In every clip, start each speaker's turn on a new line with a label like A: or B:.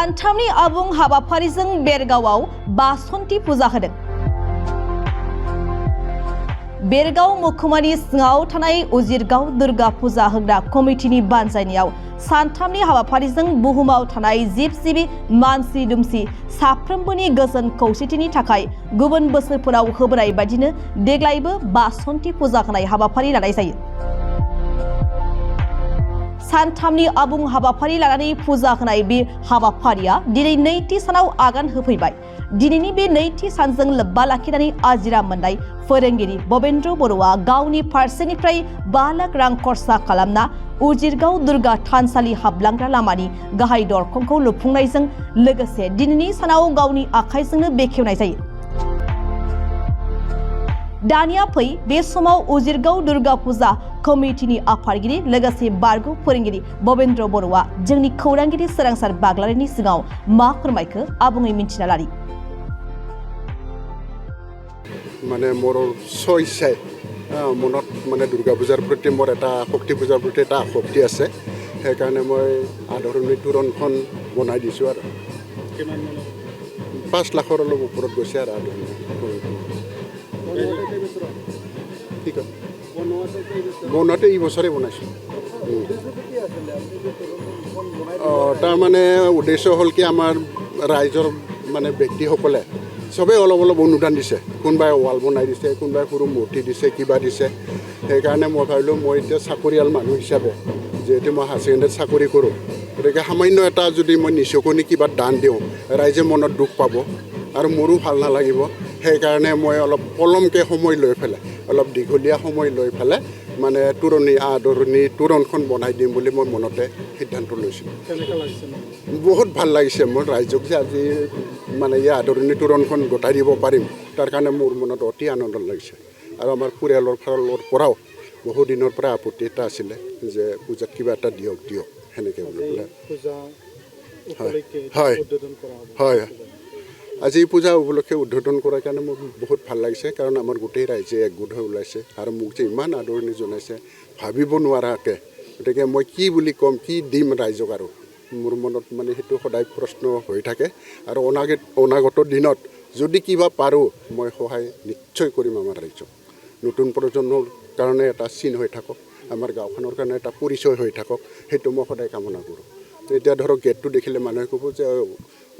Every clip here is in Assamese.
A: सानथामनि आबुं हाबाफारिजों बेरगावआव बासन्ति फुजा होदों। बेरगाव महकुमानि सिङाव थानाय उजिरगाव दुर्गा फुजा होग्रा कमिटिनि बानजायनायाव सानथामनि हाबाफारिजों बुहुमाव थानाय जिब-जिबि मानसि दुमसि साफ्रोमबोनि गोजोन खौसेथिनि थाखाय गुबुन बोसोरफोराव होबोनाय बायदिनो देग्लायबो बासन्ति फुजा होनाय हाबाफारि लानाय जायो। सानथामनि आबुं हाबाफारि लानानै फुजा होनाय बे हाबाफारिया दिनै नैथि सानाव आगान होफैबाय। दिनैनि बे नैथि सानजों लोब्बा लाखिनानै आजिरा मोननाय फोरोंगिरि बबेन्द्र बर'आ गावनि फारसेनिफ्राय 5 लाख रां खरसा खालामना उजिरगाव दुर्गा थानसालि हाबलांग्रा लामानि गाहाय दरखंखौ लुफुंनायजों लोगोसे दिनैनि सानाव गावनि आखाइजोंनो बेखेवनाय जायो। दानिया फै बे समाव उजिरगाव दुर्गा फुजा कमिटिनि आफादगिरि लोगोसे बारग' फोरोंगिरि बबेन्द्र बर'आ जोंनि खौरांगिरि सोरांसार बाग्लारिनि सिगाङाव मा फोरमायखो आबुङै मिन्थिना लानि।
B: মানে মোৰ ছয়ছাই মনত মানে দুৰ্গা পূজাৰ প্ৰতি মোৰ এটা শক্তি পূজাৰ প্ৰতি এটা আসক্তি আছে। সেইকাৰণে মই আদৰণি তোৰণখন বনাই দিছোঁ আৰু 5 লাখৰ অলপ ওপৰত গৈছে আৰু আদৰণি ঠিক আছে। বনোৱাতে এই বছৰে বনাইছোঁ। তাৰমানে উদ্দেশ্য হ'ল কি আমাৰ ৰাইজৰ মানে ব্যক্তিসকলে চবেই অলপ অলপ অনুদান দিছে। কোনোবাই ৱাল বনাই দিছে, কোনোবাই সৰু মূৰ্তি দিছে, কিবা দিছে। সেইকাৰণে মই ভাবিলোঁ মই এতিয়া চাকৰিয়াল মানুহ হিচাপে যিহেতু মই হায়াৰ ছেকেণ্ডেৰীত চাকৰি কৰোঁ, গতিকে সামান্য এটা যদি মই নিচকুনি কিবা দান দিওঁ ৰাইজে মনত দুখ পাব আৰু মোৰো ভাল নালাগিব। সেইকাৰণে মই অলপ পলমকৈ সময় লৈ পেলাই অলপ দীঘলীয়া সময় লৈ পেলাই মানে তোৰণি আদৰণি তোৰণখন বনাই দিম বুলি মই মনতে সিদ্ধান্ত লৈছিলোঁ। বহুত ভাল লাগিছে মোৰ ৰাইজক যে আজি মানে এই আদৰণি তোৰণখন গোটাই দিব পাৰিম, তাৰ কাৰণে মোৰ মনত অতি আনন্দ লাগিছে। আৰু আমাৰ পৰিয়ালৰ ফালৰ পৰাও বহু দিনৰ পৰা আপত্তি এটা আছিলে যে পূজাত কিবা এটা দিয়ক সেনেকৈ বুলি পেলাই। হয় হয় আজি পূজা উপলক্ষে উদ্বোধন কৰাৰ কাৰণে মোৰ বহুত ভাল লাগিছে, কাৰণ আমাৰ গোটেই ৰাইজে একগোট হৈ ওলাইছে আৰু মোক যে ইমান আদৰণি জনাইছে ভাবিব নোৱাৰাকৈ। গতিকে মই কি বুলি ক'ম, কি দিম ৰাইজক, আৰু মোৰ মনত মানে সেইটো সদায় প্ৰশ্ন হৈ থাকে। আৰু অনাগত দিনত যদি কিবা পাৰোঁ মই সহায় নিশ্চয় কৰিম আমাৰ ৰাইজক। নতুন প্ৰজন্মৰ কাৰণে এটা চিন হৈ থাকক, আমাৰ গাঁওখনৰ কাৰণে এটা পৰিচয় হৈ থাকক, সেইটো মই সদায় কামনা কৰোঁ। এতিয়া ধৰক গেটটো দেখিলে মানুহে ক'ব যে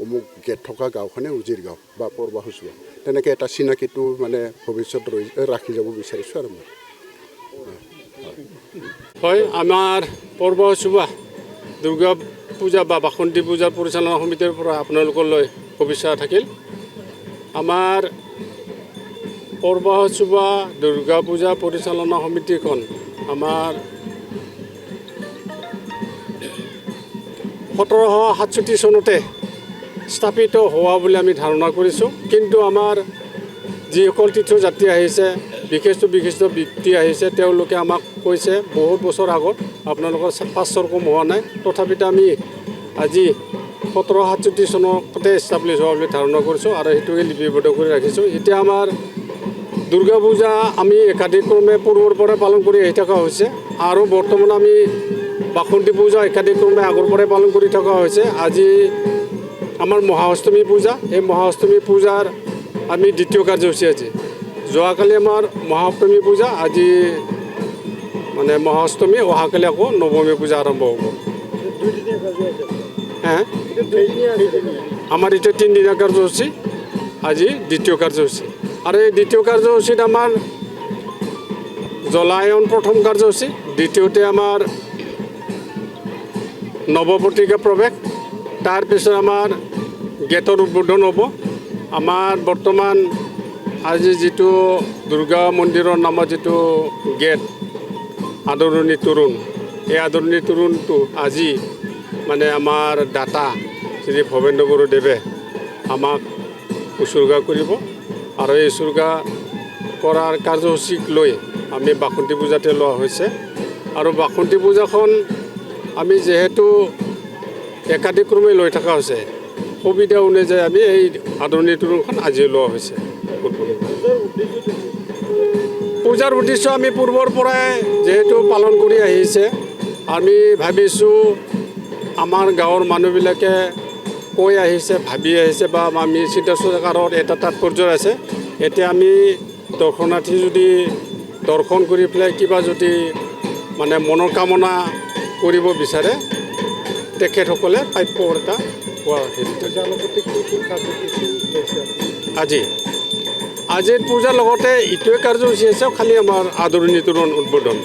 B: অমুক গেট থকা গাঁওখনে উজিৰগাঁও বা পৰবাহুচুৱা, তেনেকৈ এটা চিনাকিটো মানে ভৱিষ্যত ৰাখি যাব বিচাৰিছোঁ। আৰু মই
C: হয়, আমাৰ পৰবাহুচুৱা দুৰ্গা পূজা বা বাসন্তী পূজাৰ পৰিচালনা সমিতিৰ পৰা আপোনালোকলৈ শুভেচ্ছা থাকিল। আমাৰ পৰবাহুচুৱা দুৰ্গা পূজা পৰিচালনা সমিতিখন আমাৰ 1767 চনতে স্থাপিত হোৱা বুলি আমি ধাৰণা কৰিছোঁ। কিন্তু আমাৰ যিসকল তীৰ্থযাত্ৰী আহিছে, বিশিষ্ট ব্যক্তি আহিছে, তেওঁলোকে আমাক কৈছে বহুত বছৰ আগত আপোনালোকৰ 5 চৰ কম হোৱা নাই, তথাপিতো আমি আজি 1767 চনতে এষ্টাব্লিছ হোৱা বুলি ধাৰণা কৰিছোঁ আৰু সেইটোকে লিপিবদ্ধ কৰি ৰাখিছোঁ। এতিয়া আমাৰ দুৰ্গা পূজা আমি একাধিক্ৰমে পূৰ্বৰ পৰা পালন কৰি আহি থকা হৈছে আৰু বৰ্তমান আমি বাসন্তী পূজা একাধিক্ৰমে আগৰ পৰাই পালন কৰি থকা হৈছে। আজি আমাৰ মহাষ্টমী পূজা, এই মহাষ্টমী পূজাৰ আমি দ্বিতীয় কাৰ্যসূচী আজি। যোৱাকালি আমাৰ মহাষ্টমী পূজা, আজি মানে মহাষ্টমী, অহাকালি আকৌ নৱমী পূজা আৰম্ভ হ'ব। আমাৰ এতিয়া 3 দিনীয়া কাৰ্যসূচী, আজি দ্বিতীয় কাৰ্যসূচী। আৰু এই দ্বিতীয় কাৰ্যসূচীত আমাৰ জলায়ন প্ৰথম কাৰ্যসূচী, দ্বিতীয়তে আমাৰ নৱপত্ৰিকা প্ৰৱেশ, তাৰপিছত আমাৰ গেটৰ উদ্বোধন হ'ব। আমাৰ বৰ্তমান আজি যিটো দুৰ্গা মন্দিৰৰ নামত যিটো গেট আদৰণি তোৰণ, এই আদৰণি তোৰণটো আজি মানে আমাৰ দাতা শ্ৰী ভৱেন্দ্ৰ বড়োদেৱে আমাক উৎসৰ্গা কৰিব। আৰু এই উৎসৰ্গা কৰাৰ কাৰ্যসূচীক লৈ আমি বাসন্তী পূজাতে লোৱা হৈছে। আৰু বাসন্তী পূজাখন আমি যিহেতু একাধিক্ৰমে লৈ থকা হৈছে, সুবিধা অনুযায়ী আমি এই আদৰণি তোৰণখন আজি লোৱা হৈছে। পূজাৰ উদ্দেশ্য আমি পূৰ্বৰ পৰাই যেহেতু পালন কৰি আহিছে, আমি ভাবিছোঁ আমাৰ গাঁৱৰ মানুহবিলাকে কৈ আহিছে ভাবি আহিছে বা আমি চিন্তা চৰ্চাকাৰত এটা তাৎপৰ্য আছে এতিয়া আমি দৰ্শনাৰ্থী যদি দৰ্শন কৰি পেলাই কিবা যদি মানে মনৰ কামনা কৰিব বিচাৰে তেখেতসকলে প্ৰাপ্য এটা পোৱা আজিৰ পূজাৰ লগতে ইটোৱে কাৰ্যসূচী আছে খালি আমাৰ আদৰণি তোৰণ উদ্বোধন